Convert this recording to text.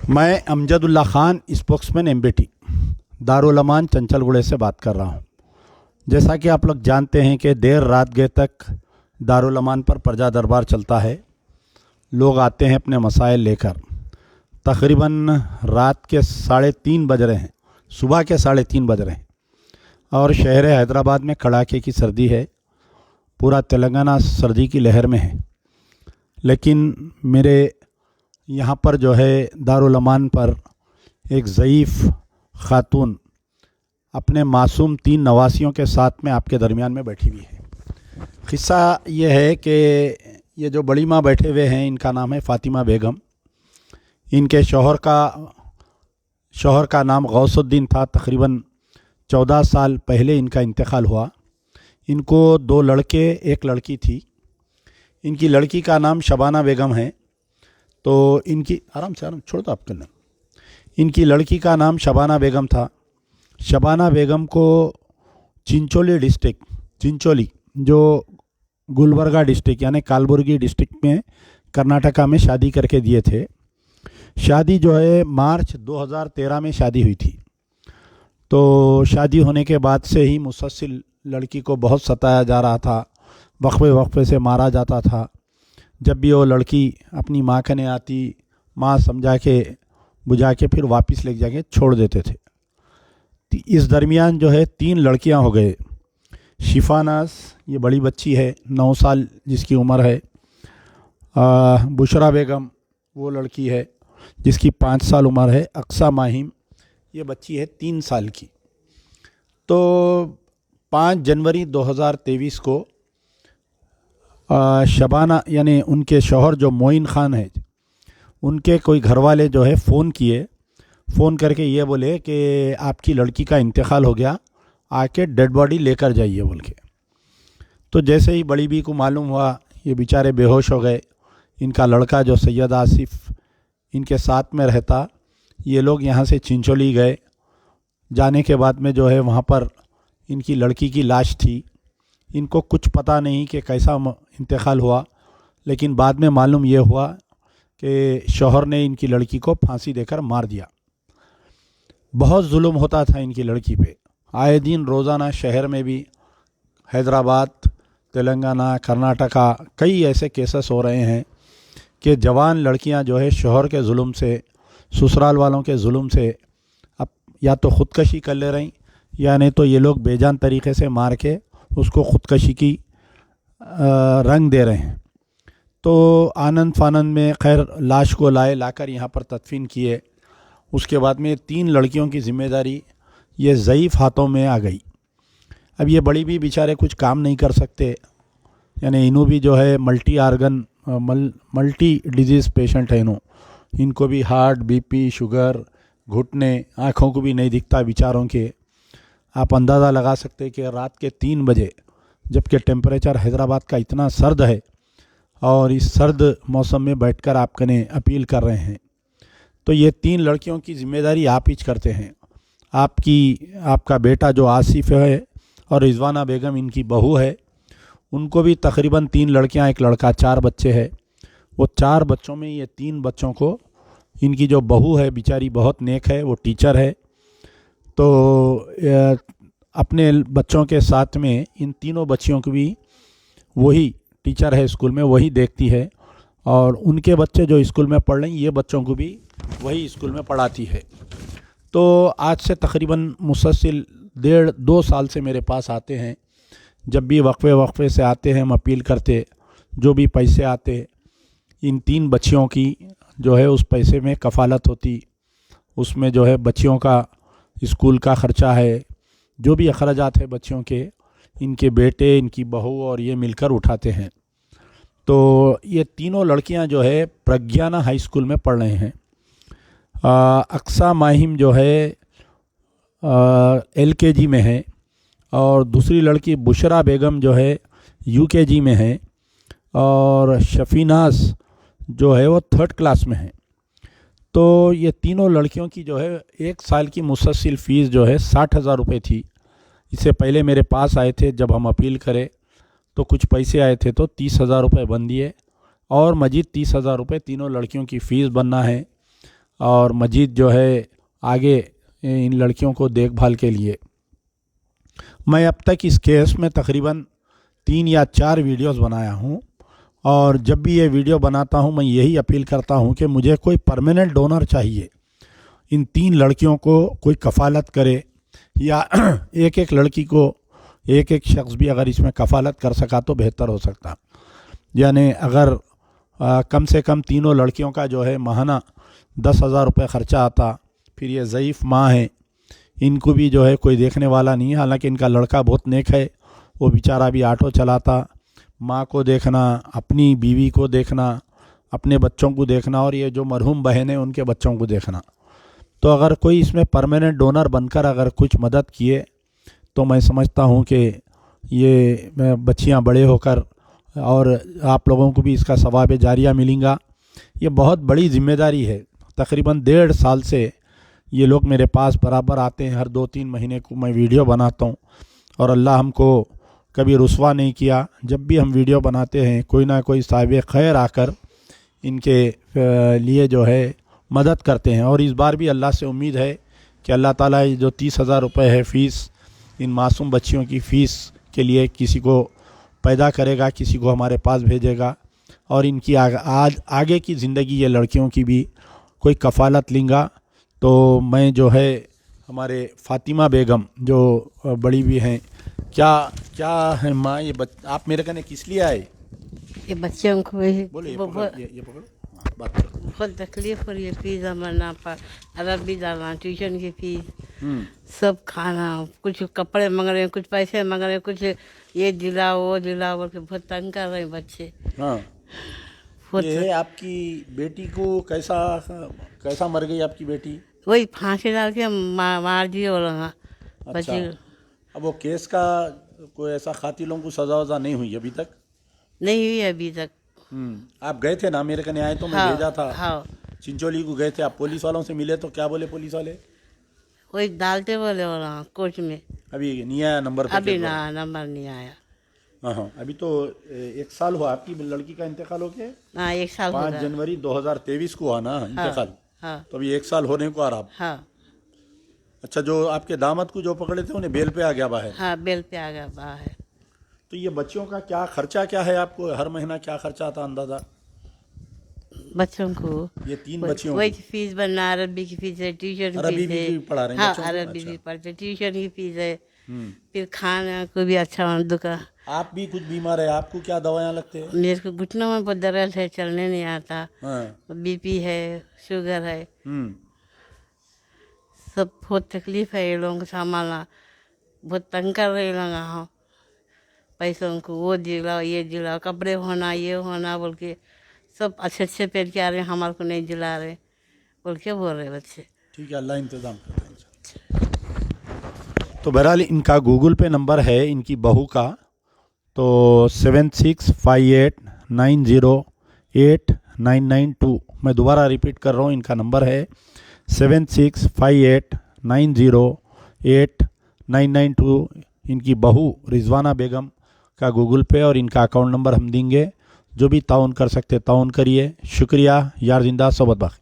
मैं Amjadullah Khan spokesman MBT Darul अमान चंचलगुड़े से बात कर रहा हूँ। जैसा कि आप लोग जानते हैं कि देर रात गए तक दारुल अमान पर प्रजा दरबार चलता है। लोग आते हैं अपने मसाइल लेकर। तकरीबन रात के 3:30 बज रहे हैं, सुबह के 3:30 बज रहे हैं और शहर हैदराबाद में कड़ाके की सर्दी है। पूरा तेलंगाना सर्दी की लहर में है। लेकिन मेरे यहाँ पर जो है दारुल अमान पर एक ज़ईफ़ ख़ातून अपने मासूम 3 नवासियों के साथ में आपके दरमियान में बैठी हुई है। क़िस्सा ये है कि ये जो बड़ी माँ बैठे हुए हैं, इनका नाम है फ़ातिमा बेगम। इनके शौहर का नाम गौसुद्दीन था। तकरीबन 14 साल पहले इनका इंतकाल हुआ। इनको 2 लड़के, 1 लड़की थी। इनकी लड़की का नाम शबाना बेगम है। तो इनकी आराम छोड़ दो आप करना। इनकी लड़की का नाम शबाना बेगम था। शबाना बेगम को चिंचोली जो गुलबर्गा डिस्ट्रिक्ट यानी कालबुर्गी डिस्ट्रिक्ट में कर्नाटका में शादी करके दिए थे। शादी जो है मार्च 2013 में शादी हुई थी। तो शादी होने के बाद से ही मुसलसल लड़की को बहुत सताया जा रहा था, वक्फे से मारा जाता था। जब भी वो लड़की अपनी माँ कने आती, माँ समझा के बुझा के फिर वापस ले जाके छोड़ देते थे। इस दरमियान जो है 3 लड़कियां हो गए। शिफानाज, ये बड़ी बच्ची है 9 साल जिसकी उम्र है। बुशरा बेगम वो लड़की है जिसकी 5 साल उम्र है। अक्सा माहिम ये बच्ची है 3 साल की। तो 5 जनवरी 2023 को शबाना यानी उनके शौहर जो मोइन ख़ान है, उनके कोई घर वाले जो है फ़ोन करके ये बोले कि आपकी लड़की का इंतकाल हो गया, आके डेड बॉडी लेकर जाइए बोल के। तो जैसे ही बड़ी बी को मालूम हुआ, ये बेचारे बेहोश हो गए। इनका लड़का जो सैयद आसिफ इनके साथ में रहता, ये लोग यहाँ से चिंचोली गए। जाने के बाद में जो है वहाँ पर इनकी लड़की की लाश थी। इनको कुछ पता नहीं कि कैसा इंतकाल हुआ, लेकिन बाद में मालूम ये हुआ कि शौहर ने इनकी लड़की को फांसी देकर मार दिया। बहुत जुल्म होता था इनकी लड़की पे। आए दिन रोज़ाना शहर में भी, हैदराबाद, तेलंगाना, कर्नाटका कई ऐसे केसेस हो रहे हैं कि जवान लड़कियां जो है शौहर के जुल्म से, ससुराल वालों के जुल्म से अब या तो ख़ुदकशी कर ले रही, या नहीं तो ये लोग बेजान तरीक़े से मार के उसको ख़ुदकशी की रंग दे रहे हैं। तो आनंद फानंद में खैर लाश को लाकर यहाँ पर तदफीन किए। उसके बाद में 3 लड़कियों की ज़िम्मेदारी ये ज़ईफ़ हाथों में आ गई। अब ये बड़ी भी बेचारे कुछ काम नहीं कर सकते, यानी इन्हों भी जो है मल्टी डिजीज़ पेशेंट है। इनको भी हार्ट, बीपी, शुगर, घुटने, आँखों को भी नहीं दिखता बेचारों के। आप अंदाज़ा लगा सकते कि रात के 3 बजे, जबकि टेम्परेचर हैदराबाद का इतना सर्द है और इस सर्द मौसम में बैठकर आप कने अपील कर रहे हैं। तो ये 3 लड़कियों की ज़िम्मेदारी आप ही करते हैं। आपका बेटा जो आसिफ है और रिजवाना बेगम इनकी बहू है, उनको भी तकरीबन 3 लड़कियां, 1 लड़का, 4 बच्चे हैं। वो 4 बच्चों में ये 3 बच्चों को, इनकी जो बहू है बेचारी बहुत नेक है, वो टीचर है। तो अपने बच्चों के साथ में इन तीनों बच्चियों को भी वही टीचर है स्कूल में, वही देखती है। और उनके बच्चे जो स्कूल में पढ़ रहे हैं, ये बच्चों को भी वही स्कूल में पढ़ाती है। तो आज से तकरीबन मुसलसल 1.5-2 साल से मेरे पास आते हैं। जब भी वक्फे से आते हैं, हम अपील करते, जो भी पैसे आते इन 3 बच्चियों की जो है उस पैसे में कफ़ालत होती। उसमें जो है बच्चियों का स्कूल का ख़र्चा है, जो भी अखराजात है बच्चियों के, इनके बेटे, इनकी बहू और ये मिलकर उठाते हैं। तो ये तीनों लड़कियां जो है प्रज्ञाना हाई स्कूल में पढ़ रहे हैं। अक्सा माहिम जो है LKG में है, और दूसरी लड़की बुशरा बेगम जो है UKG में है, और शफीनाज जो है वो 3rd क्लास में है। तो ये तीनों लड़कियों की जो है 1 साल की मुसलसल फ़ीस जो है 60,000 रुपये थी। इससे पहले मेरे पास आए थे, जब हम अपील करें तो कुछ पैसे आए थे, तो 30,000 रुपये बन दिए और मजीद 30,000 रुपये तीनों लड़कियों की फ़ीस बनना है। और मजीद जो है आगे इन लड़कियों को देखभाल के लिए। मैं अब तक इस केस में तकरीबन 3 या 4 वीडियोस बनाया हूँ, और जब भी ये वीडियो बनाता हूँ मैं यही अपील करता हूँ कि मुझे कोई परमानेंट डोनर चाहिए। इन 3 लड़कियों को कोई कफ़ालत करे, या एक एक लड़की को एक एक शख्स भी अगर इसमें कफ़ालत कर सका तो बेहतर हो सकता। यानी अगर कम से कम तीनों लड़कियों का जो है माहाना 10,000 रुपये ख़र्चा आता, फिर ये ज़ईफ़ माँ है, इनको भी जो है कोई देखने वाला नहीं है। हालांकि इनका लड़का बहुत नेक है, वो बेचारा भी ऑटो चलाता, माँ को देखना, अपनी बीवी को देखना, अपने बच्चों को देखना, और ये जो मरहूम बहन है उनके बच्चों को देखना। तो अगर कोई इसमें परमानेंट डोनर बनकर अगर कुछ मदद किए तो मैं समझता हूँ कि ये बच्चियाँ बड़े होकर और आप लोगों को भी इसका सवाब जारिया मिलेगा। ये बहुत बड़ी ज़िम्मेदारी है। तकरीबन 1.5 साल से ये लोग मेरे पास बराबर आते हैं, हर 2-3 महीने को मैं वीडियो बनाता हूँ, और अल्लाह हमको कभी रुस्वा नहीं किया। जब भी हम वीडियो बनाते हैं कोई ना कोई साहिब खैर आकर इनके लिए जो है मदद करते हैं। और इस बार भी अल्लाह से उम्मीद है कि अल्लाह ताला ये जो 30,000 रुपये है फ़ीस, इन मासूम बच्चियों की फ़ीस के लिए किसी को पैदा करेगा, किसी को हमारे पास भेजेगा, और इनकी आगे की ज़िंदगी ये लड़कियों की भी कोई कफ़ालत लेंगा। तो मैं जो है हमारे फ़ातिमा बेगम जो बड़ी भी हैं, क्या है माँ, ये आप मेरे कने किस लिए आए? ये बच्चों को बोलो, ये पकड़ो, हाँ, बात करो। बहुत तकलीफ हो रही है, फीस भरना पर अरबी डालना, ट्यूशन की फीस, सब खाना, कुछ कपड़े मांग रहे हैं, कुछ पैसे मांग रहे हैं, कुछ ये दिलाओ वो दिलाओ बोल के बहुत तंग कर रहे हैं बच्चे। हाँ, ये आपकी बेटी को कैसा मर गई आपकी बेटी? वही फांसी डाल के मार दिए वो लोग बच्चे। अब वो केस का कोई ऐसा कातिलों को सजा वजा नहीं हुई अभी तक? नहीं हुई अभी तक। आप गए थे ना मेरे कने आए तो मैं हाँ, भेजा था। हाँ, चिंचोली को गए थे, आप पुलिस वालों से मिले तो क्या बोले पुलिस वाले? वही डालते बोले वो लोग कोर्ट में। अभी नहीं आया नंबर पे? अभी ना नंबर नहीं आया। हाँ, अभी तो 1 साल हुआ आपकी लड़की का इंतकाल हो गया। हाँ, 1 साल 5 जनवरी 2023 को हुआ ना इंतकाल। हाँ, तो अभी 1 साल होने को आ रहा। हाँ, अच्छा, जो आपके दामाद को जो पकड़े थे उन्हें बेल पे आ गया बाहर? हाँ, बेल पे आ गया बाहर। तो ये बच्चियों का क्या खर्चा क्या है, आपको हर महीना क्या खर्चा आता अंदाजा? बच्चों को ये 3 बच्चियों वही फीस बनना, अरबी की फीस है, ट्यूशन अरबी फीस है। भी पढ़ा रहे हैं हाँ, बच्चों को? अरबी भी पढ़ते, ट्यूशन की फीस है, हम्म। फिर खाना को भी अच्छा दुकान। आप भी कुछ बीमार है, आपको क्या दवाएं लगते हैं? मेरे को घुटनों में बहुत दर्द है, चलने नहीं आता। हाँ। बीपी है, शुगर है, हम्म। सब बहुत तकलीफ है ये लोगों को संभालना। बहुत तंग कर रहे लोग। हाँ, पैसों को वो दिलाओ ये दिलाओ, कपड़े होना ये होना बोल के सब अच्छे अच्छे पहन के आ रहे हैं, हमारे को नहीं दिला रहे बोल के बोल रहे बच्चे। ठीक है, अल्लाह इंतज़ाम करता है। तो बहरहाल इनका गूगल पे नंबर है इनकी बहू का, तो 7658908992। मैं दोबारा रिपीट कर रहा हूँ, इनका नंबर है 7658908992। इनकी बहू रिजवाना बेगम का गूगल पे और इनका अकाउंट नंबर हम देंगे। जो भी ताउन कर सकते ताउन करिए। शुक्रिया। यार जिंदा सोबत बाकी।